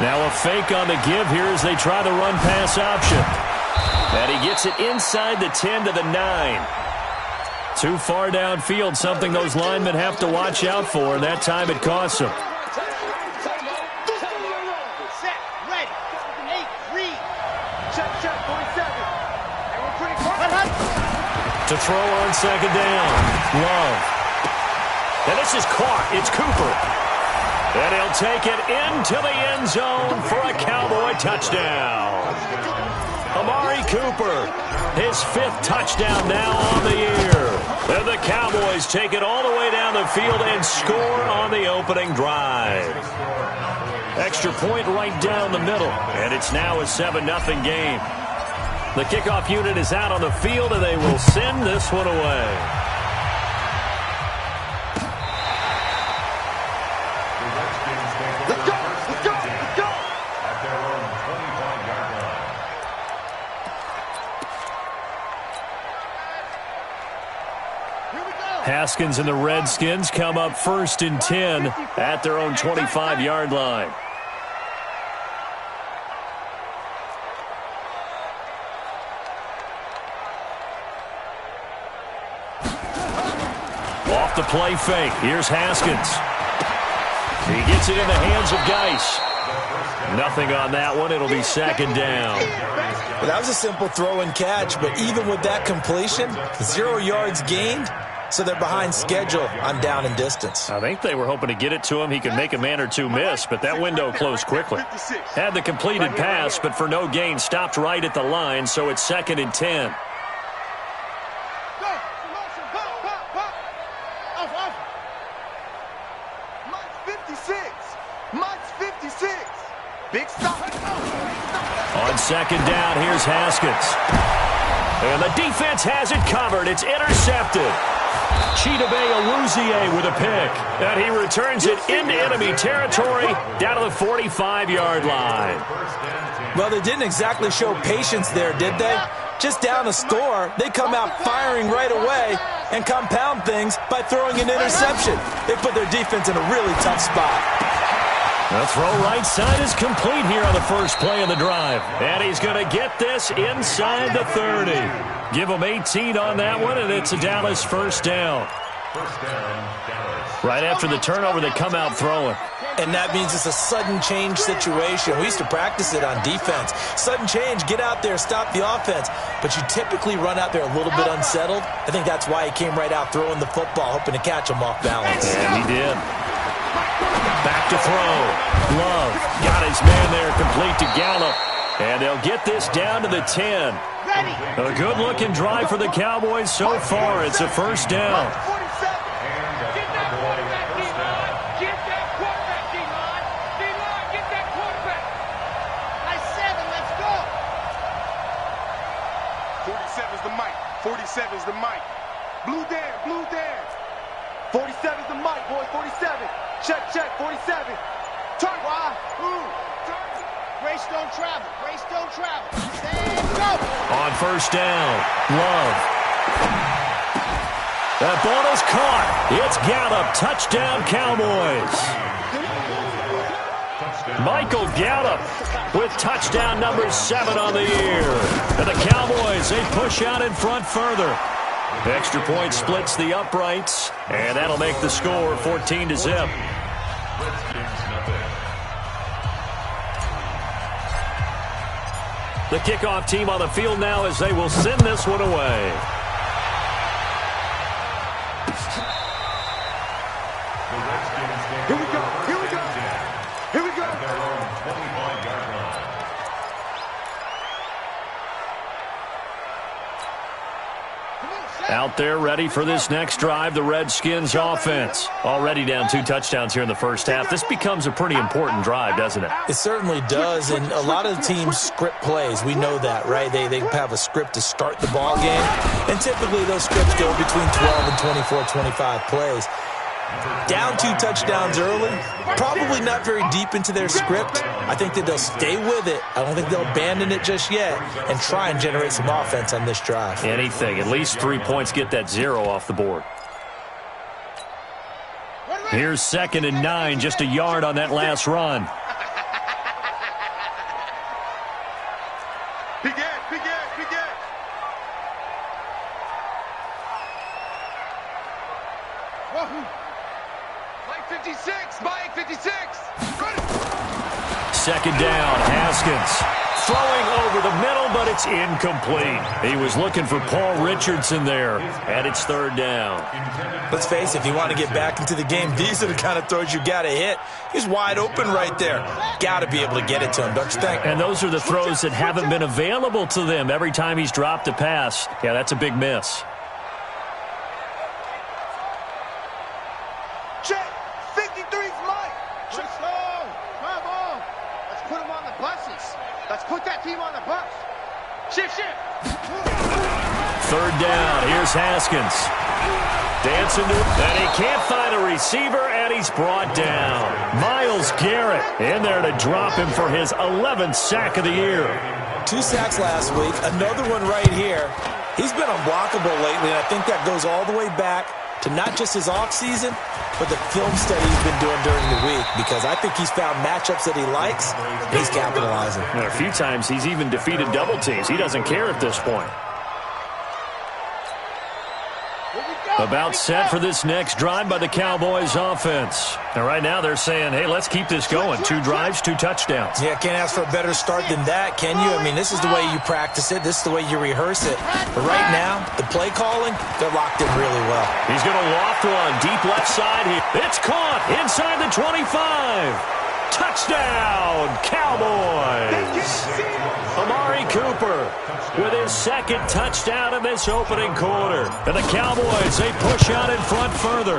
Now a fake on the give here as they try the run-pass option. And he gets it inside the 10 to the 9. Too far downfield, something those linemen have to watch out for, and that time it costs them. To throw on second down. Love. And this is caught. It's Cooper. And he'll take it into the end zone for a Cowboy touchdown. Amari Cooper, his 5th touchdown now on the year. And the Cowboys take it all the way down the field and score on the opening drive. Extra point right down the middle. And it's now a 7-0 game. The kickoff unit is out on the field, and they will send this one away. Let's go! Let's go! Let's go! At their own 25-yard line. Here we go! Haskins and the Redskins come up 1st and 10 at their own 25-yard line. Off the play fake. Here's Haskins. He gets it in the hands of Geis. Nothing on that one. It'll be 2nd down. Well, that was a simple throw and catch, but even with that completion, 0 yards gained, so they're behind schedule on down and distance. I think they were hoping to get it to him. He could make a man or two miss, but that window closed quickly. Had the completed pass, but for no gain, stopped right at the line, so it's 2nd and 10. Big stop. On 2nd down, here's Haskins. And the defense has it covered. It's intercepted. Chidobe Awuzie with a pick. And he returns it into enemy territory down to the 45-yard line. Well, they didn't exactly show patience there, did they? Just down a score, they come out firing right away and compound things by throwing an interception. They put their defense in a really tough spot. The throw right side is complete here on the first play of the drive. And he's going to get this inside the 30. Give him 18 on that one, and it's a Dallas 1st down. Right after the turnover, they come out throwing. And that means it's a sudden change situation. We used to practice it on defense. Sudden change, get out there, stop the offense. But you typically run out there a little bit unsettled. I think that's why he came right out throwing the football, hoping to catch him off balance. And he did. Back to throw. Love got his man there, complete to Gallup. And they'll get this down to the 10. A good-looking drive for the Cowboys so far. It's a 1st down. Is the mic. Blue there. 47 is the mic, boy. 47. Check. 47. Turn. Why? Turn. Race don't travel. Stand, go. On 1st down, Love. That ball is caught. It's Gallup. Touchdown, Cowboys. Michael Gallup with touchdown number 7 on the year. And the Cowboys, they push out in front further. Extra point splits the uprights, and that'll make the score 14-0. The kickoff team on the field now as they will send this one away. Here we go. Out there ready for this next drive, the Redskins offense. Already down 2 touchdowns here in the first half. This becomes a pretty important drive, doesn't it? It certainly does, and a lot of the teams script plays. We know that, right? They have a script to start the ball game, and typically those scripts go between 12 and 24, 25 plays. Down 2 touchdowns early, probably not very deep into their script. I think that they'll stay with it. I don't think they'll abandon it just yet and try and generate some offense on this drive. Anything. At least 3 points, get that 0 off the board. Here's 2nd and 9, just a yard on that last run. 56, Mike, 56. Second down, Haskins. Throwing over the middle, but it's incomplete. He was looking for Paul Richardson there, and it's third down. Let's face it, if you want to get back into the game, these are the kind of throws you got to hit. He's wide open right there. Got to be able to get it to him, don't you think? And those are the throws that haven't been available to them every time he's dropped a pass. Yeah, that's a big miss. Check. 53's Mike. Let's go. Come on. Let's put him on the buses. Let's put that team on the bus. Shift. Third down. Here's Haskins. Dancing to it. And he can't find a receiver, and he's brought down. Myles Garrett in there to drop him for his 11th sack of the year. 2 sacks last week. Another one right here. He's been unblockable lately, and I think that goes all the way back to not just his offseason, but the film study he's been doing during the week, because I think he's found matchups that he likes, and he's capitalizing. And a few times he's even defeated double teams. He doesn't care at this point. About set for this next drive by the Cowboys offense. And right now they're saying, hey, let's keep this going. 2 drives, 2 touchdowns. Yeah, can't ask for a better start than that, can you? I mean, this is the way you practice it. This is the way you rehearse it. But right now, the play calling, they're locked in really well. He's going to loft one deep left side here. It's caught inside the 25. Touchdown, Cowboys! Amari Cooper with his second touchdown in this opening quarter. And the Cowboys, they push out in front further.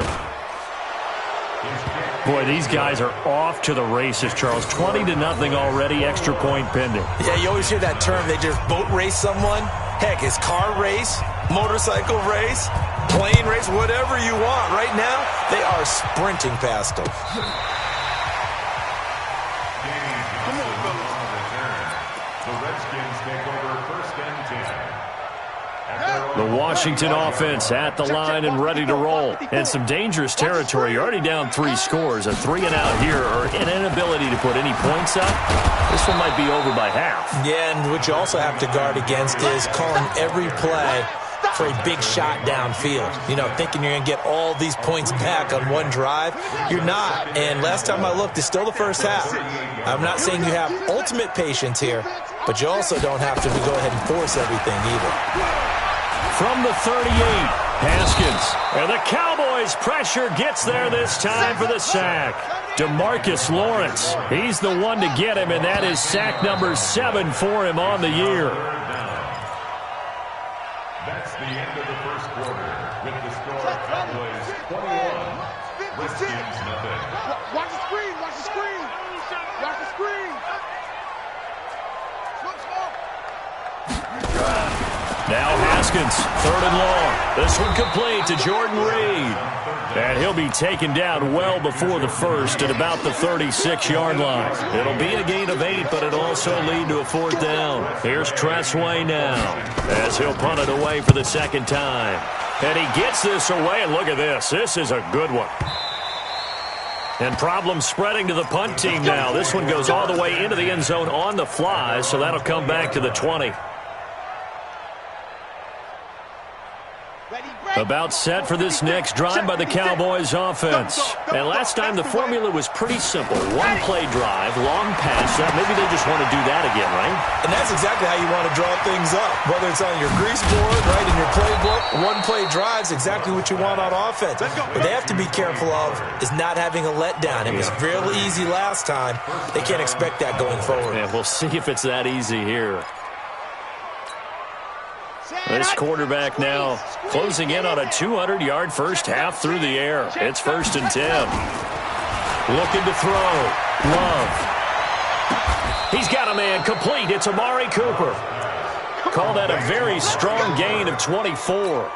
Boy, these guys are off to the races, Charles. 20-0 already, extra point pending. Yeah, you always hear that term. They just boat race someone. Heck, it's car race, motorcycle race, plane race, whatever you want. Right now, they are sprinting past them. The Washington offense at the line and ready to roll. And some dangerous territory. You're already down 3 scores. A 3-and-out here, or an inability to put any points up. This one might be over by half. Yeah, and what you also have to guard against is calling every play for a big shot downfield. You know, thinking you're going to get all these points back on one drive. You're not. And last time I looked, it's still the first half. I'm not saying you have ultimate patience here, but you also don't have to go ahead and force everything either. From the 38, Haskins. And the Cowboys' pressure gets there this time for the sack. DeMarcus Lawrence, he's the one to get him, and that is sack number 7 for him on the year. That's the end of the first quarter with the score Cowboys 21, Redskins nothing. Watch the screen, watch the screen. Watch the screen. Now Haskins, 3rd and long. This one complete to Jordan Reed. And he'll be taken down well before the first at about the 36-yard line. It'll be a gain of 8, but it'll also lead to a 4th down. Here's Tressway now as he'll punt it away for the second time. And he gets this away, and look at this. This is a good one. And problems spreading to the punt team now. This one goes all the way into the end zone on the fly, so that'll come back to the 20. About set for this next drive by the Cowboys offense. And last time the formula was pretty simple. One play drive, long pass. Maybe they just want to do that again, right? And that's exactly how you want to draw things up. Whether it's on your grease board, right, in your playbook, one play drive's exactly what you want on offense. What they have to be careful of is not having a letdown. It was real easy last time. They can't expect that going forward. And we'll see if it's that easy here. This quarterback now closing in on a 200-yard first half through the air. It's 1st and 10. Looking to throw. Love. He's got a man complete. It's Amari Cooper. Call that a very strong gain of 24.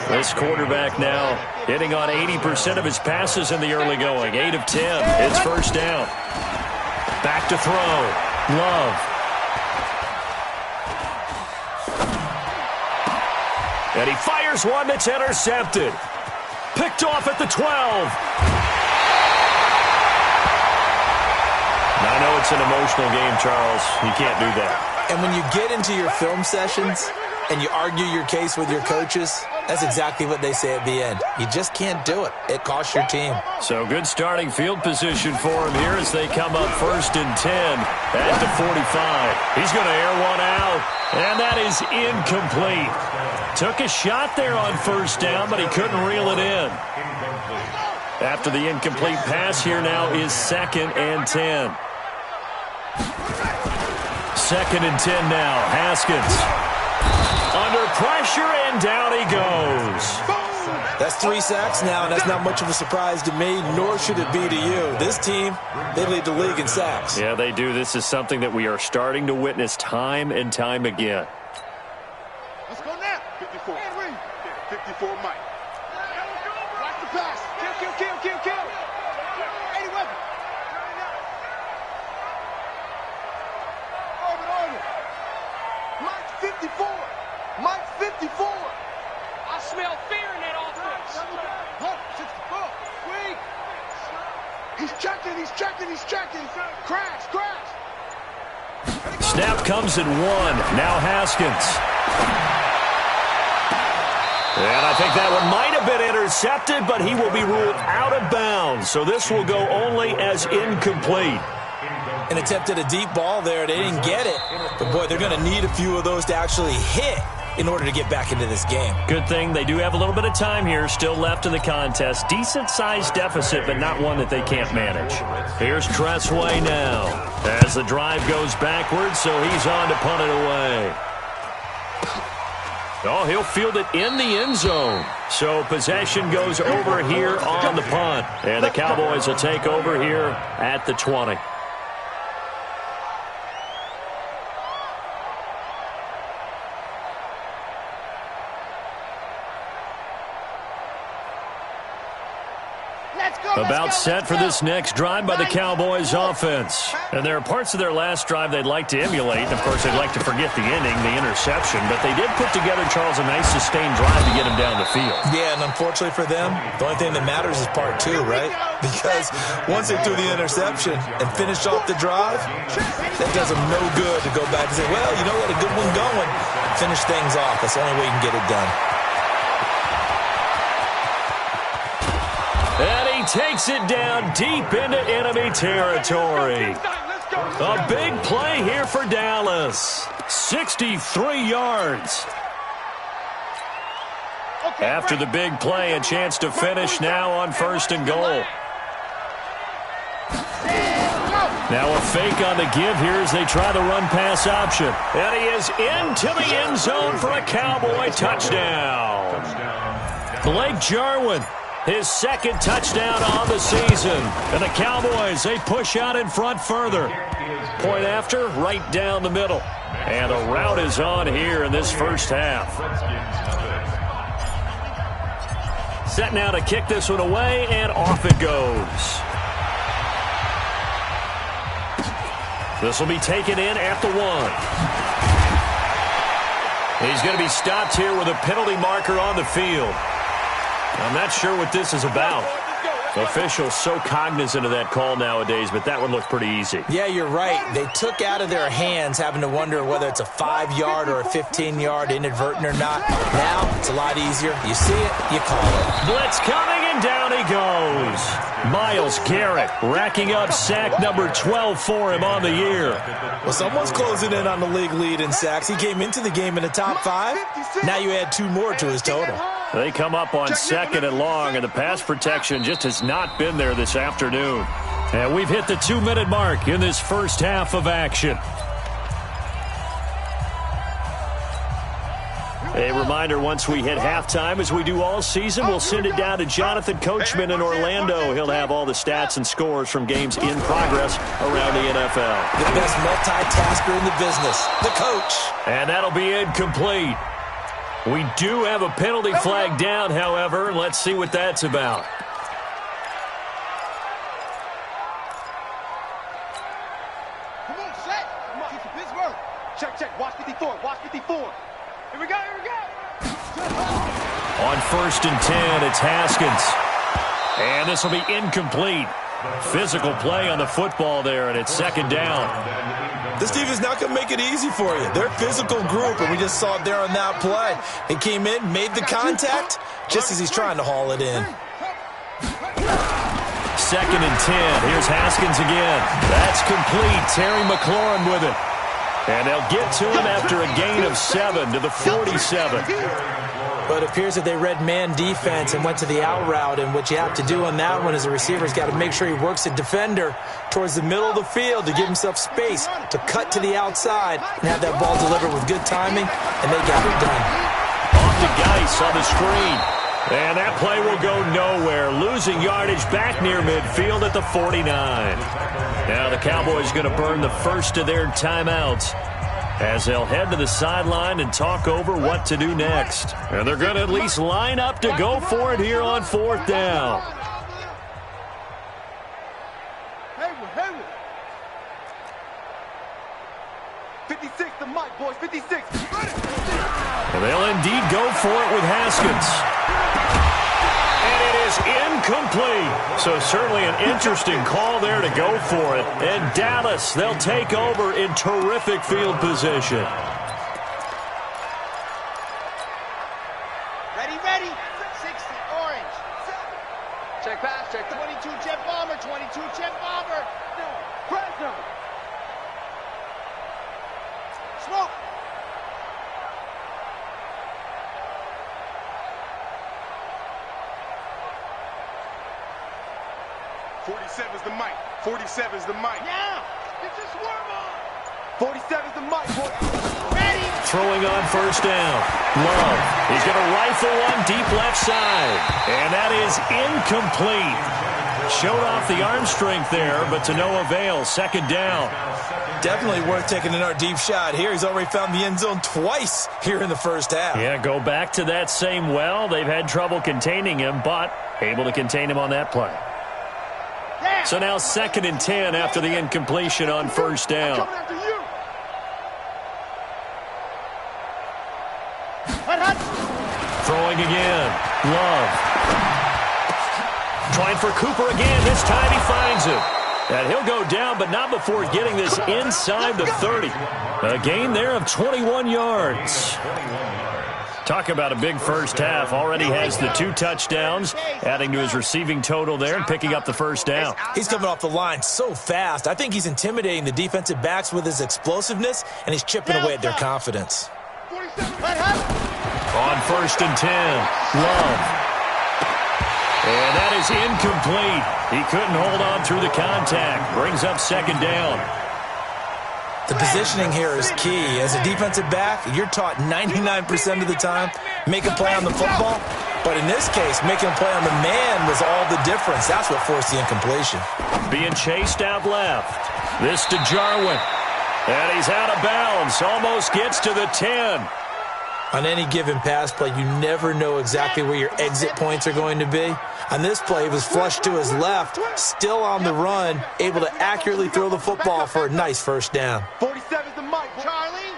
This quarterback now hitting on 80% of his passes in the early going. 8 of 10. It's 1st down. Back to throw. Love. And he fires one that's intercepted. Picked off at the 12. Now, I know it's an emotional game, Charles. You can't do that. And when you get into your film sessions, and you argue your case with your coaches, that's exactly what they say at the end. You just can't do it. It costs your team. So good starting field position for him here as they come up 1st and 10 at the 45. He's going to air one out, and that is incomplete. Took a shot there on 1st down, but he couldn't reel it in. After the incomplete pass, here now is 2nd and 10. 2nd and 10 now. Haskins under pressure, and down he goes. That's 3 sacks now, and that's not much of a surprise to me, nor should it be to you. This team, they lead the league in sacks. Yeah, they do. This is something that we are starting to witness time and time again. Let's go now. 54. 54, Mike. Watch the pass. Kill. 80 weapon. Over. Mike 54. Mike 54. I smell fear in that offense. Wait. He's checking. Crash. Snap comes at 1. Now Haskins. And I think that one might have been intercepted, but he will be ruled out of bounds. So this will go only as incomplete. An attempt at a deep ball there. They didn't get it. But, boy, they're going to need a few of those to actually hit in order to get back into this game. Good thing they do have a little bit of time here still left in the contest. Decent-sized deficit, but not one that they can't manage. Here's Tressway now as the drive goes backwards, so he's on to punt it away. Oh, he'll field it in the end zone. So possession goes over here on the punt. And the Cowboys will take over here at the 20. About set for this next drive by the Cowboys offense. And there are parts of their last drive they'd like to emulate. Of course, they'd like to forget the inning, the interception. But they did put together, Charles, a nice sustained drive to get him down the field. Yeah, and unfortunately for them, the only thing that matters is part 2, right? Because once they threw the interception and finished off the drive, that does them no good to go back and say, well, you know what, a good one going. Finish things off. That's the only way you can get it done. And he takes it down deep into enemy territory. A big play here for Dallas. 63 yards. After the big play, a chance to finish now on 1st and goal. Now a fake on the give here as they try the run-pass option. And he is into the end zone for a Cowboy touchdown. Blake Jarwin, his 2nd touchdown on the season. And the Cowboys, they push out in front further. Point after, right down the middle. And a rout is on here in this first half. Set now to kick this one away, and off it goes. This will be taken in at the 1. He's going to be stopped here with a penalty marker on the field. I'm not sure what this is about. Officials so cognizant of that call nowadays, but that one looked pretty easy. Yeah, you're right. They took out of their hands having to wonder whether it's a 5-yard or a 15-yard inadvertent or not. Now, it's a lot easier. You see it, you call it. Blitz coming, and down he goes. Myles Garrett racking up sack number 12 for him on the year. Well, someone's closing in on the league lead in sacks. He came into the game in the top 5. Now you add 2 more to his total. They come up on 2nd and long, and the pass protection just has not been there this afternoon. And we've hit the 2-minute mark in this first half of action. A reminder, once we hit halftime, as we do all season, we'll send it down to Jonathan Coachman in Orlando. He'll have all the stats and scores from games in progress around the NFL. The best multitasker in the business, the coach. And that'll be incomplete. We do have a penalty flag down, however. Let's see what that's about. Come on, set. Come on, Pittsburgh. Check. Watch 54. Here we go. On 1st and 10, it's Haskins. And this will be incomplete. Physical play on the football there, and it's second down. This defense not going to make it easy for you. They're a physical group, and we just saw it there on that play. He came in, made the contact, just as he's trying to haul it in. Second and 10. Here's Haskins again. That's complete. Terry McLaurin with it. And they'll get to him after a gain of 7 to the 47. But it appears that they read man defense and went to the out route, and what you have to do on that one as a receiver's got to make sure he works a defender towards the middle of the field to give himself space to cut to the outside and have that ball delivered with good timing, and they got it done. Off to Geis on the screen. And that play will go nowhere, losing yardage back near midfield at the 49. Now the Cowboys going to burn the first of their timeouts as they'll head to the sideline and talk over what to do next. And they're going to at least line up to go for it here on fourth down. Hayward. 56, the mic, boys, 56. And they'll indeed go for it with Haskins. And it is incomplete. So certainly an interesting call there to go for it. And Dallas, they'll take over in terrific field position. Ready. 60, orange. Check pass, check. 22, jet bomber, 22, jet bomber. Fresno. Smoke. Is the mic. 47's the mic. Now. Get this worm on. 47's the mic, boy. Ready. Throwing on first down. Love. He's going to rifle one deep left side. And that is incomplete. Showed off the arm strength there, but to no avail. Second down. Definitely worth taking another deep shot here. He's already found the end zone twice here in the first half. Yeah, go back to that same well. They've had trouble containing him, but able to contain him on that play. So now second and 10 after the incompletion on first down. Throwing again. Love. Trying for Cooper again. This time he finds it. And he'll go down, but not before getting this inside the 30. A gain there of 21 yards. Talk about a big first half. Already has the 2 touchdowns, adding to his receiving total there and picking up the first down. He's coming off the line so fast. I think he's intimidating the defensive backs with his explosiveness, and he's chipping away at their confidence. On first and 10, Love. And that is incomplete. He couldn't hold on through the contact. Brings up second down. The positioning here is key. As a defensive back, you're taught 99% of the time, make a play on the football. But in this case, making a play on the man was all the difference. That's what forced the incompletion. Being chased out left. This to Jarwin. And he's out of bounds. Almost gets to the 10. On any given pass play, you never know exactly where your exit points are going to be. On this play, he was flushed to his left, still on the run, able to accurately throw the football for a nice first down. 47's the mic, Charlie.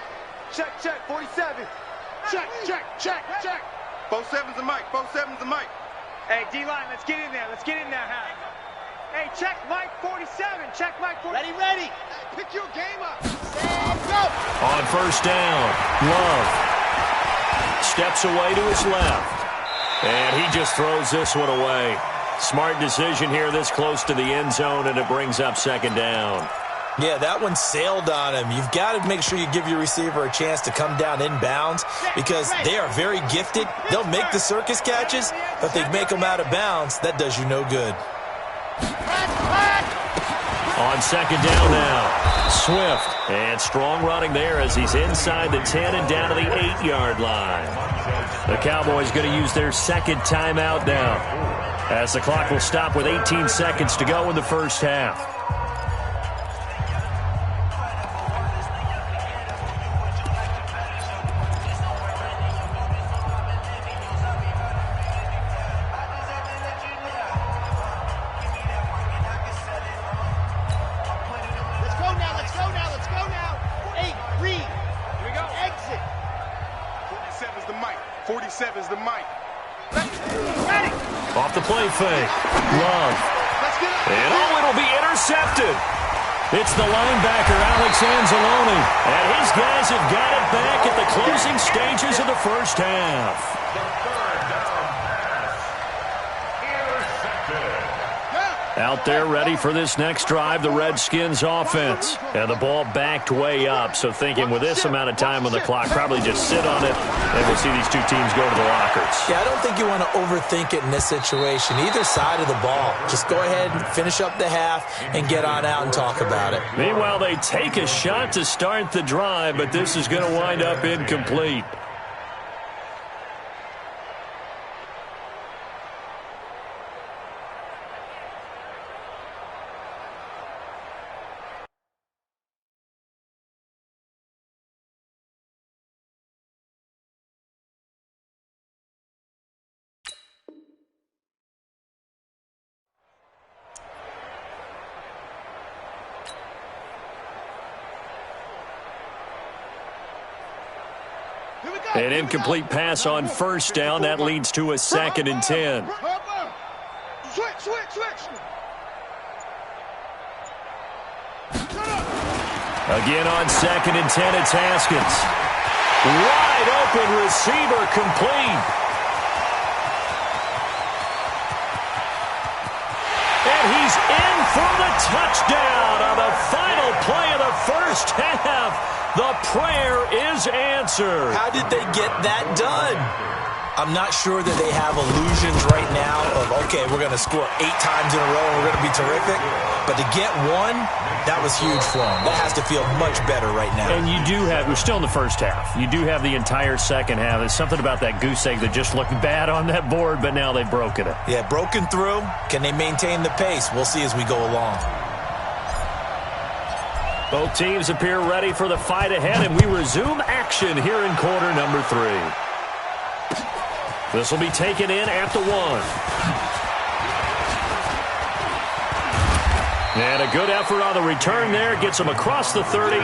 Check, 47. Check. 47's the mic. 47's the mic. Hey, D-line, let's get in there. Hal. Hey, check Mike 47. Check Mike 47. Ready. Pick your game up. Go. On first down, Love. Steps away to his left. And he just throws this one away. Smart decision here this close to the end zone, and it brings up second down. Yeah, that one sailed on him. You've got to make sure you give your receiver a chance to come down inbounds because they are very gifted. They'll make the circus catches, but if they make them out of bounds, that does you no good. On second down now, Swift. And strong running there as he's inside the 10 and down to the 8-yard line. The Cowboys going to use their second timeout now as the clock will stop with 18 seconds to go in the first half. Let's go now. Hey, Reed. Here we go. Exit. 47's the mic. 47's the mic. Ready. Off the play fake. Love. Let's get up. And all intercepted. It's the linebacker, Alex Anzalone. And his guys have got it back at the closing stages of the first half. Out there ready for this next drive, the Redskins offense. And the ball backed way up, so thinking with this amount of time on the clock, probably just sit on it, and we'll see these two teams go to the lockers. Yeah, I don't think you want to overthink it in this situation. Either side of the ball. Just go ahead and finish up the half and get on out and talk about it. Meanwhile, they take a shot to start the drive, but this is going to wind up incomplete. An incomplete pass on first down. That leads to a 2nd and 10. Again on 2nd and 10, it's Haskins. Wide open receiver, complete. And he's in for the touchdown on the final play of the first half. The prayer is answered. How did they get that done? I'm not sure that they have illusions right now of, okay, we're going to score 8 times in a row and we're going to be terrific. But to get one, that was huge for them. That has to feel much better right now. And you do have, we're still in the first half. You do have the entire second half. There's something about that goose egg that just looked bad on that board, but now they've broken it. Yeah, broken through. Can they maintain the pace? We'll see as we go along. Both teams appear ready for the fight ahead, and we resume action here in quarter number 3. This will be taken in at the 1. And a good effort on the return there. Gets them across the 30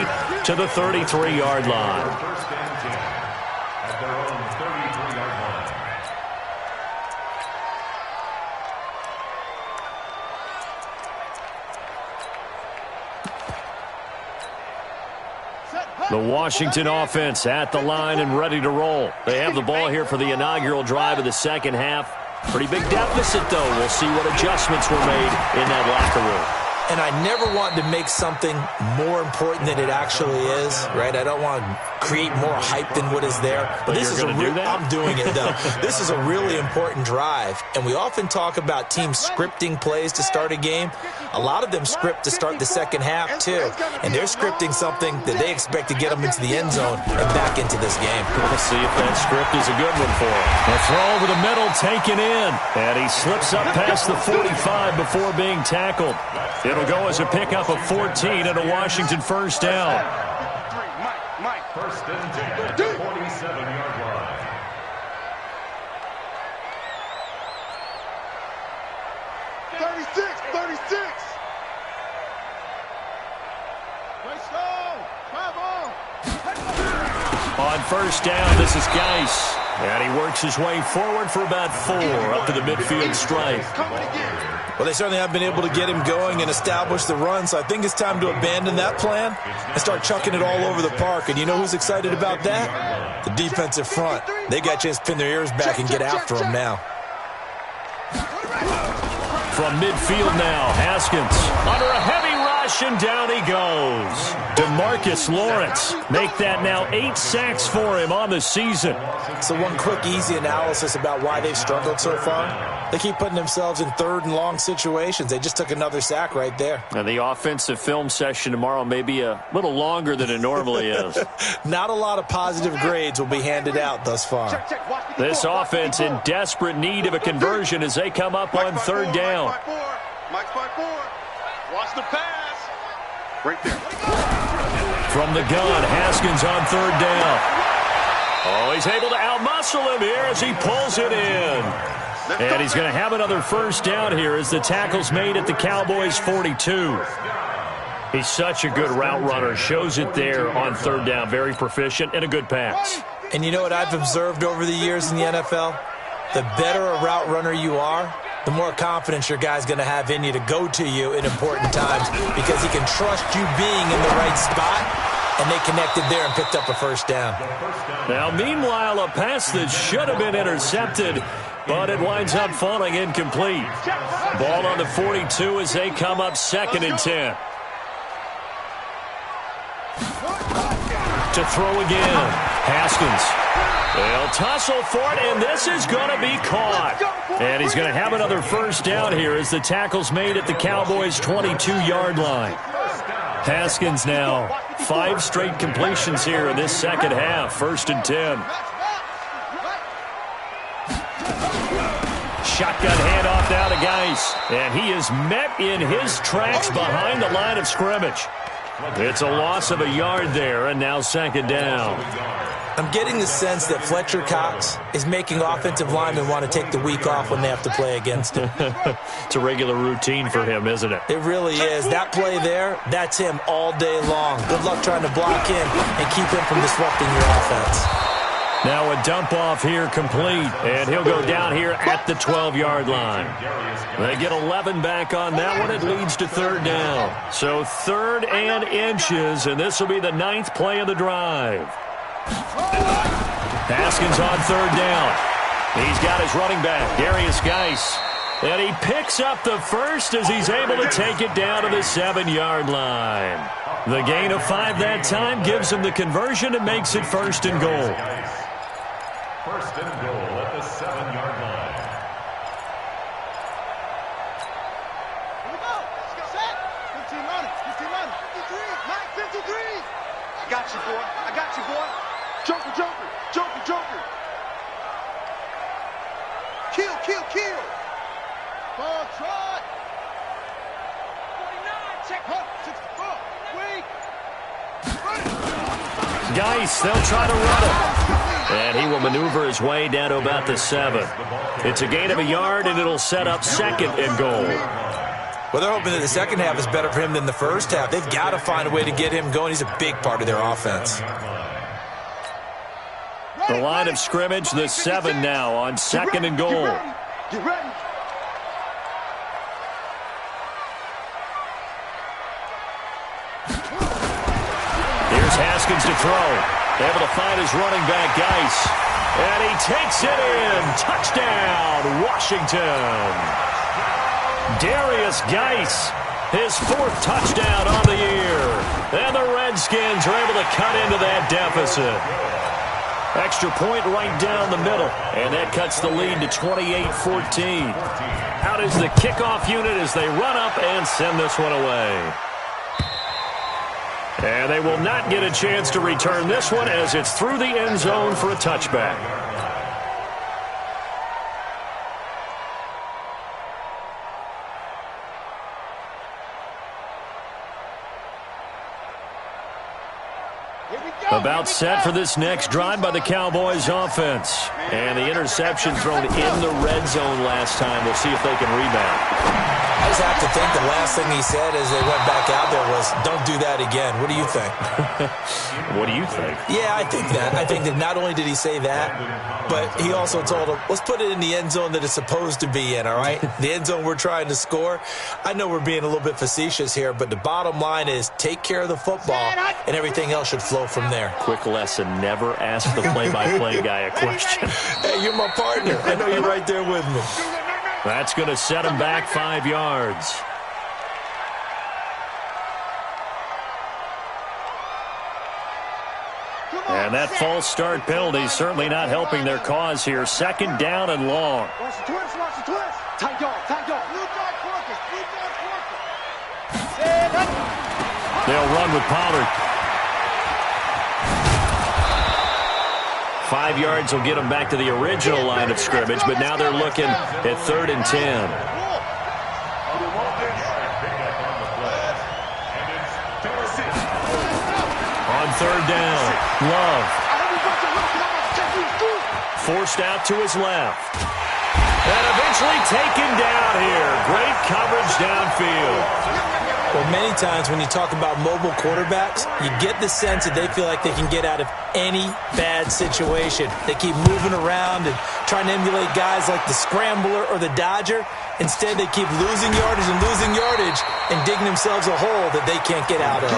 to the 33-yard line. First and 10 at their own 33-yard line. The Washington offense at the line and ready to roll. They have the ball here for the inaugural drive of the second half. Pretty big deficit, though. We'll see what adjustments were made in that locker room. And I never want to make something more important than it actually is, right? I don't want to create more hype than what is there. But this is I'm doing it, though. This is a really important drive. And we often talk about teams scripting plays to start a game. A lot of them script to start the second half, too. And they're scripting something that they expect to get them into the end zone and back into this game. We'll see if that script is a good one for him. A throw over the middle, taken in. And he slips up past the 45 before being tackled. It'll go as a pickup of 14 and a Washington first down. First and 10 at the 47-yard line. On first down, this is Geis. And he works his way forward for about 4 up to the midfield stripe. Well, they certainly have been able to get him going and establish the run, so I think it's time to abandon that plan and start chucking it all over the park. And you know who's excited about that? The defensive front. They got a chance to pin their ears back and get after him now. From midfield now, Haskins under a heavy rush, and down he goes. DeMarcus Lawrence make that now 8 sacks for him on the season. So one quick, easy analysis about why they've struggled so far. They keep putting themselves in 3rd and long situations. They just took another sack right there. And the offensive film session tomorrow may be a little longer than it normally is. Not a lot of positive grades will be handed out thus far. This offense in desperate need of a conversion as they come up on 3rd down. Mike's by 4. Watch the pass. Right there. From the gun, Haskins on 3rd down. Oh, he's able to outmuscle him here as he pulls it in. And he's going to have another first down here as the tackle's made at the Cowboys' 42. He's such a good route runner. Shows it there on 3rd down. Very proficient and a good pass. And you know what I've observed over the years in the NFL? The better a route runner you are, the more confidence your guy's going to have in you to go to you in important times because he can trust you being in the right spot, and they connected there and picked up a first down. Now, meanwhile, a pass that should have been intercepted, but it winds up falling incomplete. Ball on the 42 as they come up 2nd and 10. To throw again. Haskins. They'll tussle for it, and this is going to be caught. And he's going to have another first down here as the tackle's made at the Cowboys' 22-yard line. Haskins now 5 straight completions here in this second half. 1st and 10. Shotgun handoff now to Geis. And he is met in his tracks behind the line of scrimmage. It's a loss of a yard there, and now 2nd down. I'm getting the sense that Fletcher Cox is making offensive linemen want to take the week off when they have to play against him. It's a regular routine for him, isn't it? It really is. That play there, that's him all day long. Good luck trying to block him and keep him from disrupting your offense. Now a dump off here complete, and he'll go down here at the 12-yard line. They get 11 back on that one. It leads to 3rd down. So 3rd and inches, and this will be the 9th play of the drive. Haskins on 3rd down. He's got his running back, Darius Geis. And he picks up the first as he's able to take it down to the 7-yard line. The gain of 5 that time gives him the conversion and makes it 1st and goal. 1st and goal at the 7-yard line. Here we go. Let's go. Set. 15 running. 15 running. 53. Mike, 53. I got you, boy. I got you, boy. Joker, Joker. Joker, Joker. Kill, kill, kill. Ball trot. 49. Check. 64. Wait. Geis, they'll try to run him. And he will maneuver his way down to about the 7. It's a gain of a yard, and it'll set up 2nd and goal. Well, they're hoping that the second half is better for him than the first half. They've got to find a way to get him going. He's a big part of their offense. The line of scrimmage, the 7 now on 2nd and goal. Get ready. Here's Haskins to throw. Able to find his running back, Geis. And he takes it in. Touchdown, Washington. Darius Geis, his 4th touchdown on the year. And the Redskins are able to cut into that deficit. Extra point right down the middle. And that cuts the lead to 28-14. Out is the kickoff unit as they run up and send this one away. And they will not get a chance to return this one as it's through the end zone for a touchback. About set for this next drive by the Cowboys offense. And the interception thrown in the red zone last time. We'll see if they can rebound. I just have to think the last thing he said as they went back out there was, don't do that again. What do you think? What do you think? Yeah, I think that. I think that not only did he say that, but he also told him, let's put it in the end zone that it's supposed to be in, all right? The end zone we're trying to score. I know we're being a little bit facetious here, but the bottom line is take care of the football, and everything else should flow from there. Quick lesson, never ask the play-by-play guy a question. Hey, you're my partner. I know you're right there with me. That's going to set him back 5 yards. And that false start penalty is certainly not helping their cause here. 2nd down and long. Watch the twist, watch the twist. Tight dog, tight dog. Blue dog workers, blue dog workers. They'll run with Pollard. 5 yards will get them back to the original line of scrimmage, but now they're looking at 3rd and 10. On 3rd down, Love. Forced out to his left. And eventually taken down here. Great coverage downfield. Well, many times when you talk about mobile quarterbacks, you get the sense that they feel like they can get out of any bad situation. They keep moving around and trying to emulate guys like the Scrambler or the Dodger. Instead, they keep losing yardage and digging themselves a hole that they can't get out of.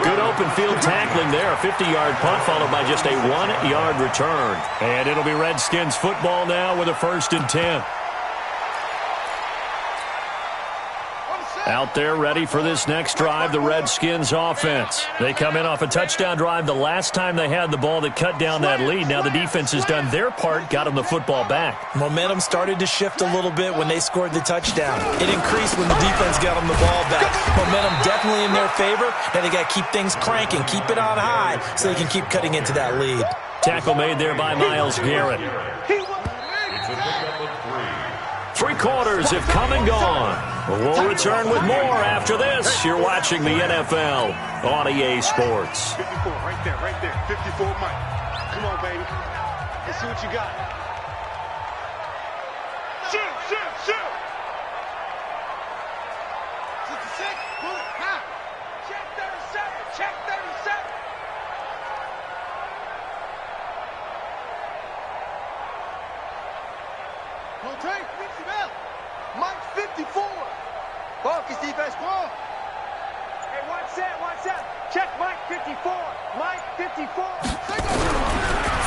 Good open field tackling there. A 50-yard punt followed by just a 1-yard return. And it'll be Redskins football now with a 1st and 10. Out there ready for this next drive, the Redskins offense. They come in off a touchdown drive the last time they had the ball that cut down that lead. Now the defense has done their part, got them the football back. Momentum started to shift a little bit when they scored the touchdown. It increased when the defense got them the ball back. Momentum definitely in their favor. Now they got to keep things cranking, keep it on high so they can keep cutting into that lead. Tackle made there by Myles Garrett. 3 quarters have come and gone. We'll return with more after this. You're watching the NFL on EA Sports. 54, right there. 54, Mike. Come on, baby. Let's see what you got. Shoot. 66, pull it, now. Check 37. Don't take, mix it up. Mike 54. Focus defense, ball. Hey, watch that. Check Mike 54. Mike 54.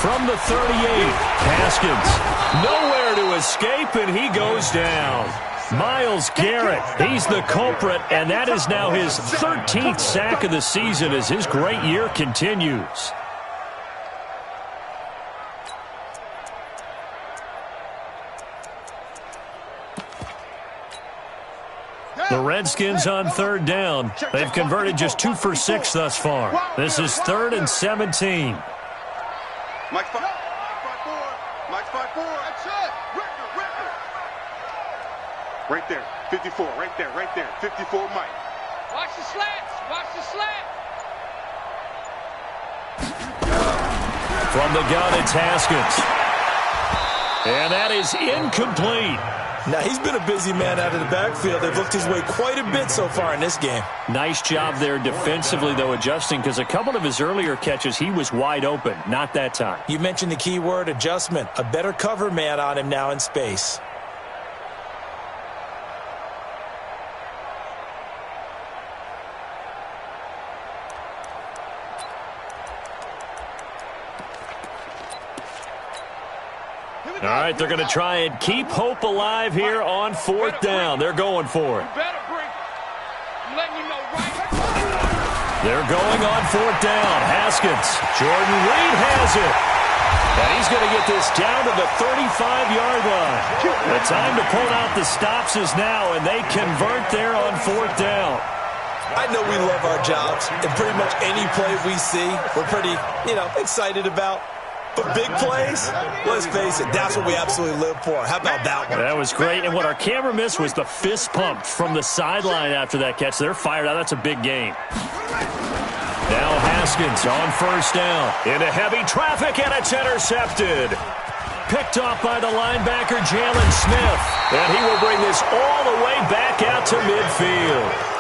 From the 38, Haskins. Nowhere to escape, and he goes down. Myles Garrett, he's the culprit, and that is now his 13th sack of the season as his great year continues. The Redskins on 3rd down. They've converted just 2 for 6 thus far. This is 3rd and 17. Mike 5-4. That's it. Record. Right there. 54. Right there. 54, Mike. Watch the slants. From the gun, it's Haskins. And that is incomplete. Now, he's been a busy man out of the backfield. They've looked his way quite a bit so far in this game. Nice job there defensively, though, adjusting, because a couple of his earlier catches, he was wide open. Not that time. You mentioned the key word, adjustment. A better cover man on him now in space. All right, they're going to try and keep hope alive here on 4th down. They're going for it. They're going on 4th down. Haskins. Jordan Reed has it. And he's going to get this down to the 35-yard line. The time to pull out the stops is now, and they convert there on 4th down. I know we love our jobs, and pretty much any play we see, we're pretty, excited about. But big plays, let's face it, that's what we absolutely live for. How about that one? That was great, and what our camera missed was the fist pump from the sideline after that catch. They're fired out. That's a big game. Now Haskins on 1st down. Into heavy traffic, and it's intercepted. Picked off by the linebacker, Jalen Smith. And he will bring this all the way back out to midfield.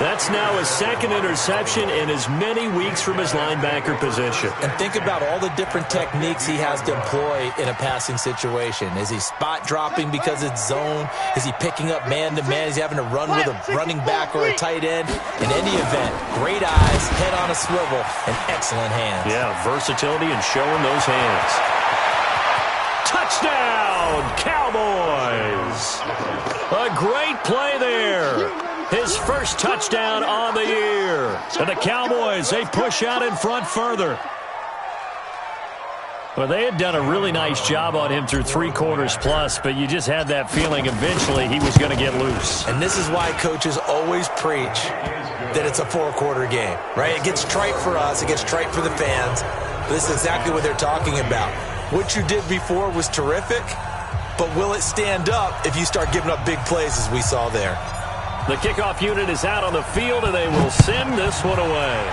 That's now his 2nd interception in as many weeks from his linebacker position. And think about all the different techniques he has to employ in a passing situation. Is he spot dropping because it's zone? Is he picking up man-to-man? Is he having to run with a running back or a tight end? In any event, great eyes, head on a swivel, and excellent hands. Yeah, versatility and showing those hands. Touchdown, Cowboys! A great play there. His first touchdown on the year. And the Cowboys, they push out in front further. Well, they had done a really nice job on him through 3 quarters plus, but you just had that feeling eventually he was going to get loose. And this is why coaches always preach that it's a 4-quarter game, right? It gets trite for us. It gets trite for the fans. But this is exactly what they're talking about. What you did before was terrific, but will it stand up if you start giving up big plays as we saw there? The kickoff unit is out on the field, and they will send this one away.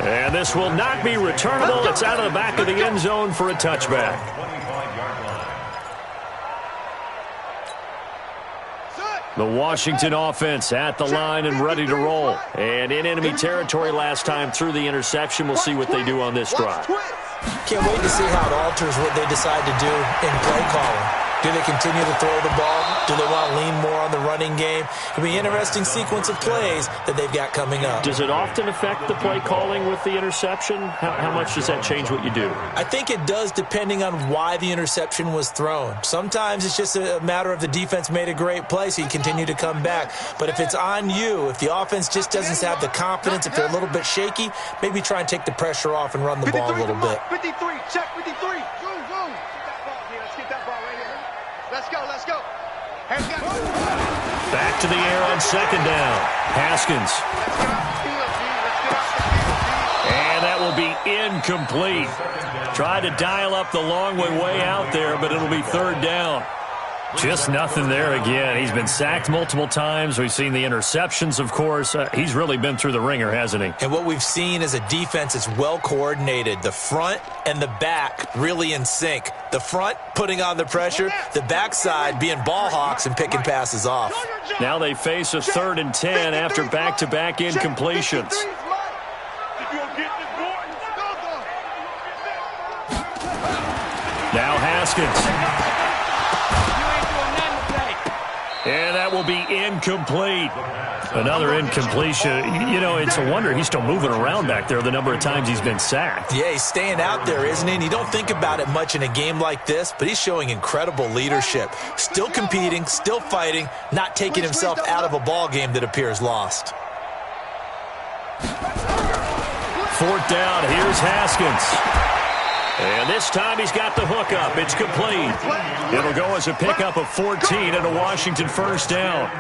And this will not be returnable. It's out of the back of the end zone for a touchback. The Washington offense at the line and ready to roll. And in enemy territory last time through the interception. We'll see what they do on this drive. Can't wait to see how it alters what they decide to do in play calling. Do they continue to throw the ball? Do they want to lean more on the running game? It'll be an interesting sequence of plays that they've got coming up. Does it often affect the play calling with the interception? How much does that change what you do? I think it does, depending on why the interception was thrown. Sometimes it's just a matter of the defense made a great play, so you continue to come back. But if it's on you, if the offense just doesn't have the confidence, if they're a little bit shaky, maybe try and take the pressure off and run the ball a little bit. 53, check 53. Zoom, zoom. Let's get that ball right here. Let's go, let's go. Back to the air on second down. Haskins. And that will be incomplete. Tried to dial up the long way out there, but it'll be third down. Just nothing there again. He's been sacked multiple times. We've seen the interceptions, of course. He's really been through the ringer, hasn't he? And what we've seen is a defense that's well coordinated. The front and the back really in sync. The front putting on the pressure, the backside being ball hawks and picking passes off. Now they face a 3rd and 10 after back-to-back incompletions. Now Haskins. And that will be incomplete. Another incompletion. You know, it's a wonder he's still moving around back there the number of times he's been sacked. Yeah, he's staying out there, isn't he? And you don't think about it much in a game like this, but he's showing incredible leadership. Still competing, still fighting, not taking himself out of a ball game that appears lost. 4th down, here's Haskins. And this time he's got the hook up. It's complete. It'll go as a pickup of 14 and a Washington 1st down.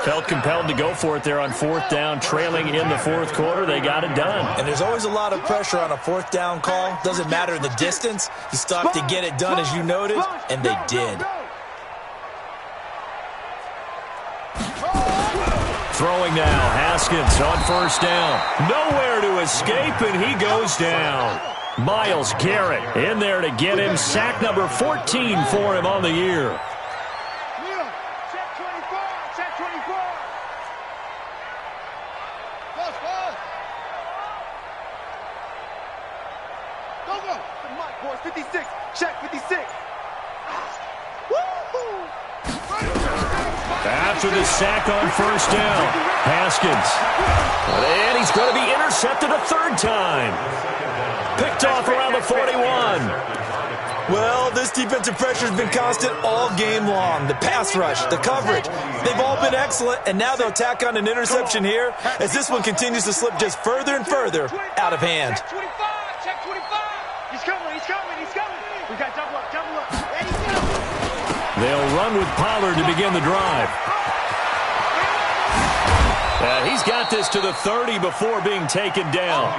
Felt compelled to go for it there on 4th down, trailing in the 4th quarter. They got it done. And there's always a lot of pressure on a 4th down call. Doesn't matter the distance. You still have to get it done, as you noted, and they did. Throwing now, Haskins on 1st down. Nowhere to escape, and he goes down. Myles Garrett in there to get him. Sack number 14 for him on the year. Check 24, check 24. Go. The mic, boys. 56, check 56. After the sack on 1st down, Haskins. And he's going to be intercepted a 3rd time. Picked off around the 41. Well, this defensive pressure has been constant all game long. The pass rush, the coverage, they've all been excellent, and now they'll tack on an interception here as this one continues to slip just further and further out of hand. Check 25, check 25. He's coming. We got double up. They'll run with Pollard to begin the drive. He's got this to the 30 before being taken down.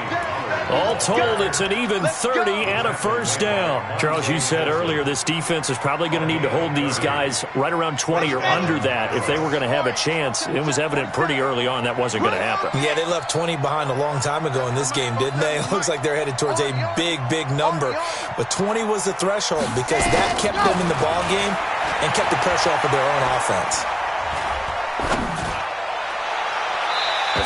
All told, it's an even 30 and a 1st down. Charles, you said earlier this defense is probably going to need to hold these guys right around 20 or under that if they were going to have a chance. It was evident pretty early on that wasn't going to happen. Yeah, they left 20 behind a long time ago in this game, didn't they? It looks like they're headed towards a big number. But 20 was the threshold because that kept them in the ball game and kept the pressure off of their own offense.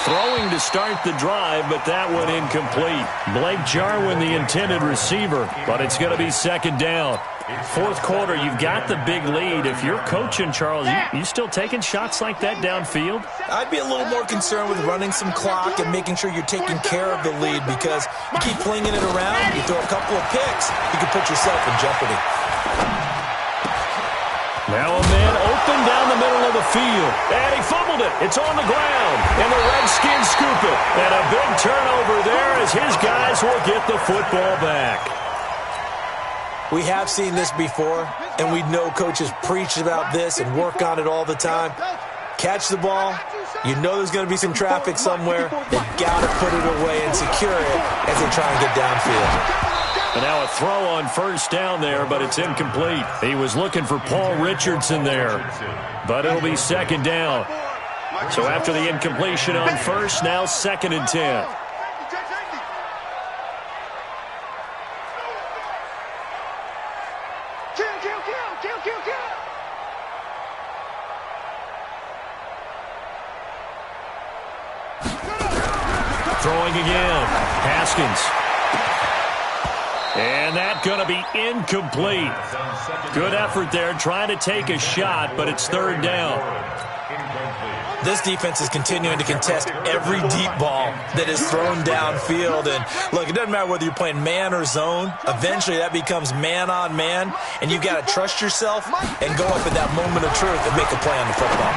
Throwing to start the drive, but that one incomplete. Blake Jarwin, the intended receiver, but it's going to be 2nd down. 4th quarter, you've got the big lead. If you're coaching, Charles, you still taking shots like that downfield? I'd be a little more concerned with running some clock and making sure you're taking care of the lead because you keep flinging it around, you throw a couple of picks, you can put yourself in jeopardy. Now a man open down the middle of the field. And he fumbled it. It's on the ground. And the Redskins scoop it. And a big turnover there as his guys will get the football back. We have seen this before, and we know coaches preach about this and work on it all the time. Catch the ball. You know there's going to be some traffic somewhere. They've got to put it away and secure it as they try and get downfield. And now a throw on 1st down there, but it's incomplete. He was looking for Paul Richardson there, but it'll be 2nd down. So after the incompletion on 1st, now 2nd and 10. Kill. Throwing again. Haskins. And that's going to be incomplete. Good effort there trying to take a shot, but it's third down. This defense is continuing to contest every deep ball that is thrown downfield. And, look, it doesn't matter whether you're playing man or zone. Eventually that becomes man on man, and you've got to trust yourself and go up at that moment of truth and make a play on the football.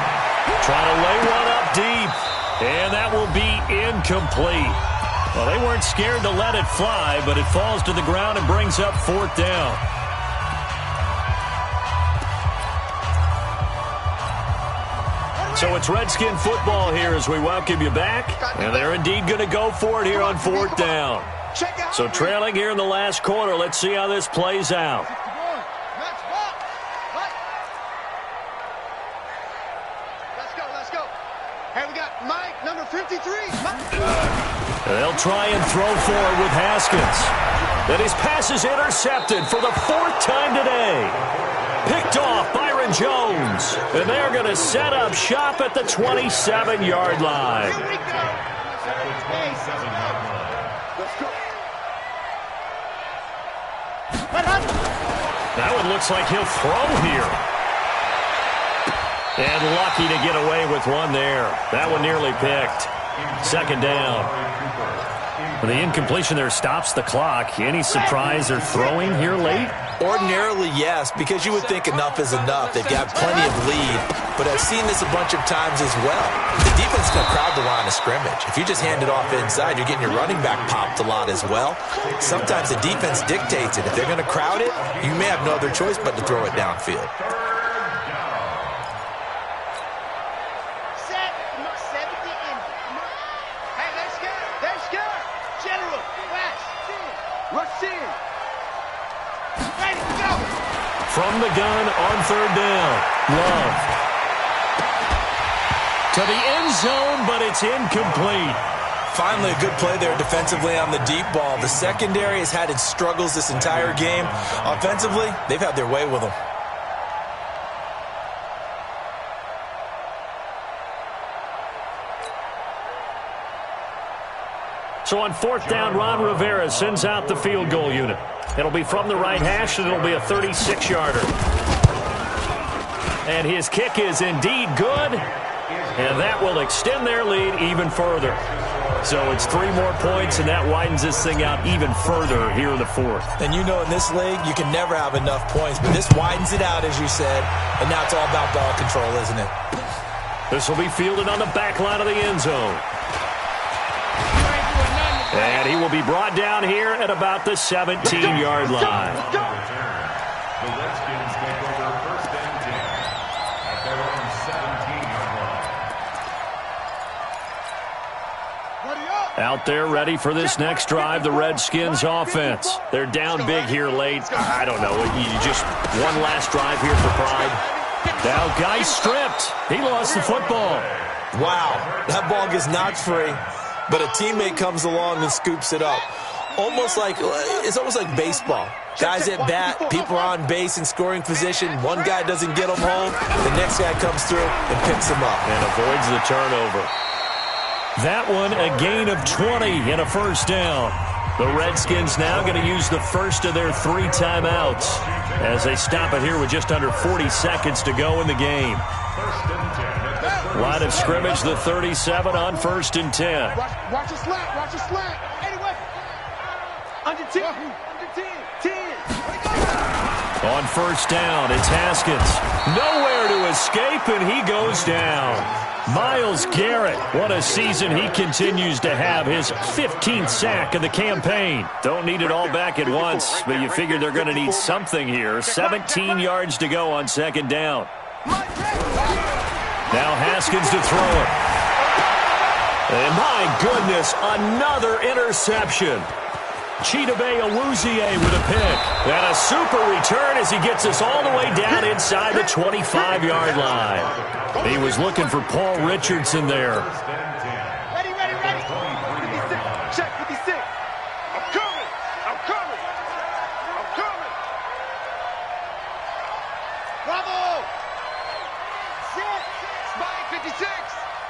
Trying to lay one up deep, and that will be incomplete. Well, they weren't scared to let it fly, but it falls to the ground and brings up fourth down. So it's Redskin football here as we welcome you back. And they're indeed going to go for it here on fourth down. So trailing here in the last quarter. Let's see how this plays out. Let's go. Hey, we got Mike, number 53. They'll try and throw forward with Haskins. Then his pass is intercepted for the fourth time today. Picked off Byron Jones. And they're going to set up shop at the 27-yard line. Here we go. That one looks like he'll throw here. And lucky to get away with one there. That one nearly picked. Second down. The incompletion there stops the clock. Any surprise they're throwing here late? Ordinarily, yes, because you would think enough is enough. They've got plenty of lead, but I've seen this a bunch of times as well. The defense is going to crowd the line of scrimmage. If you just hand it off inside, you're getting your running back popped a lot as well. Sometimes the defense dictates it. If they're going to crowd it, you may have no other choice but to throw it downfield. From the gun on third down. Love. To the end zone, but it's incomplete. Finally, a good play there defensively on the deep ball. The secondary has had its struggles this entire game. Offensively, they've had their way with them. So on fourth down, Ron Rivera sends out the field goal unit. It'll be from the right hash, and it'll be a 36-yarder. And his kick is indeed good, and that will extend their lead even further. So it's 3 more points, and that widens this thing out even further here in the fourth. And you know in this league, you can never have enough points, but this widens it out, as you said, and now it's all about ball control, isn't it? This will be fielded on the back line of the end zone. And he will be brought down here at about the 17-yard line. The Redskins take over first and 10 at their own 17-yard line. Out there ready for this next drive, the Redskins offense. They're down big here late. I don't know, just one last drive here for pride. Now guy stripped. He lost the football. Wow, that ball gets knocked free. But a teammate comes along and scoops it up. It's almost like baseball. Guys at bat, people are on base in scoring position. One guy doesn't get them home. The next guy comes through and picks them up. And avoids the turnover. That one, a gain of 20 and a first down. The Redskins now going to use the first of their 3 timeouts as they stop it here with just under 40 seconds to go in the game. Line of scrimmage, the 37 on first and 10. Watch a slant. Watch a slant. Anyway. Under 10. Under 10. 10. On first down, it's Haskins. Nowhere to escape, and he goes down. Myles Garrett, what a season he continues to have. His 15th sack of the campaign. Don't need it all back at once, but you figure they're going to need something here. 17 yards to go on second down. Now Haskins to throw it. And my goodness, another interception. Chidobe Awuzie with a pick. And a super return as he gets us all the way down inside the 25-yard line. He was looking for Paul Richardson there. Ready. 56. Check 56. I'm coming. Bravo. 56.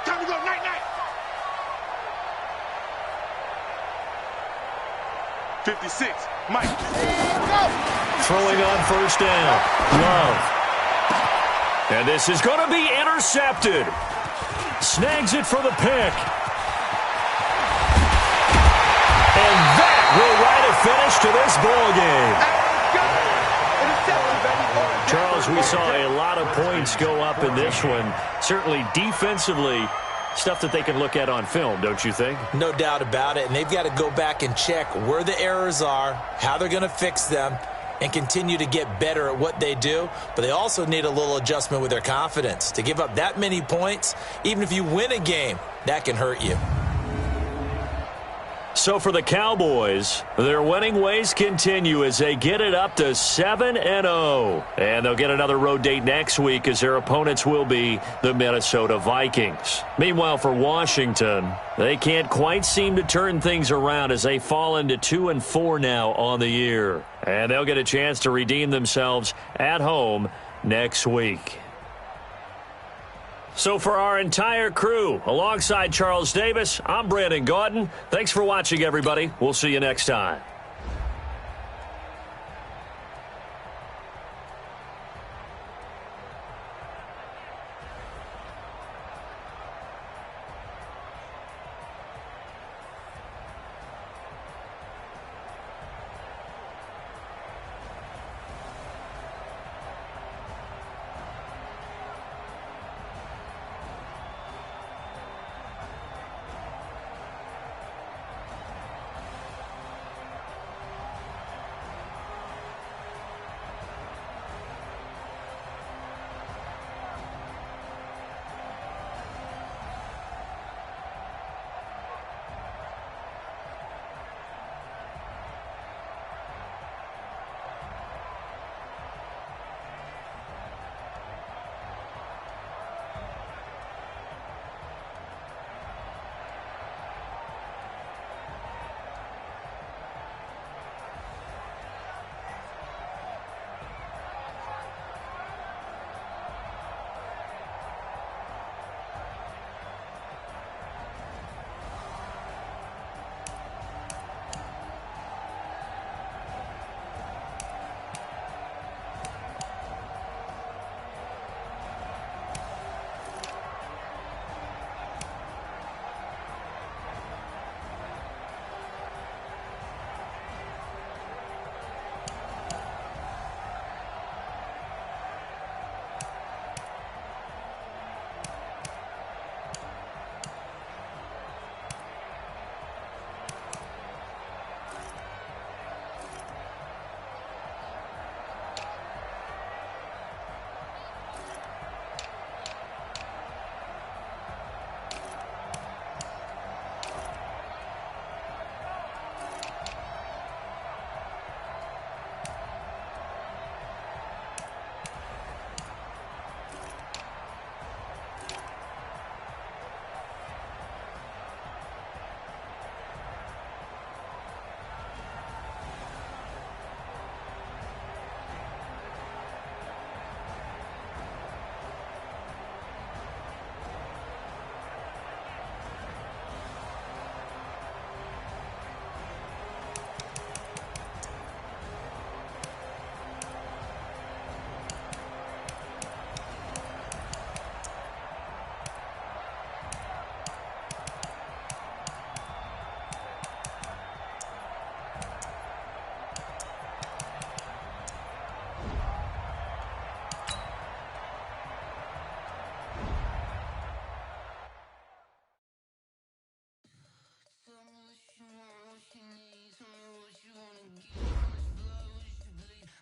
Time to go. Night. 56. Mike. Throwing on first down. Love. And this is going to be intercepted. Snags it for the pick. And that will write a finish to this ball game. Charles, we saw a lot of points go up in this one. Certainly defensively, stuff that they can look at on film, don't you think? No doubt about it. And they've got to go back and check where the errors are, how they're going to fix them, and continue to get better at what they do. But they also need a little adjustment with their confidence. To give up that many points, even if you win a game, that can hurt you. So for the Cowboys, their winning ways continue as they get it up to 7-0. And they'll get another road date next week as their opponents will be the Minnesota Vikings. Meanwhile, for Washington, they can't quite seem to turn things around as they fall into 2-4 now on the year. And they'll get a chance to redeem themselves at home next week. So for our entire crew, alongside Charles Davis, I'm Brandon Gaudin. Thanks for watching, everybody. We'll see you next time.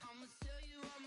I'ma tell you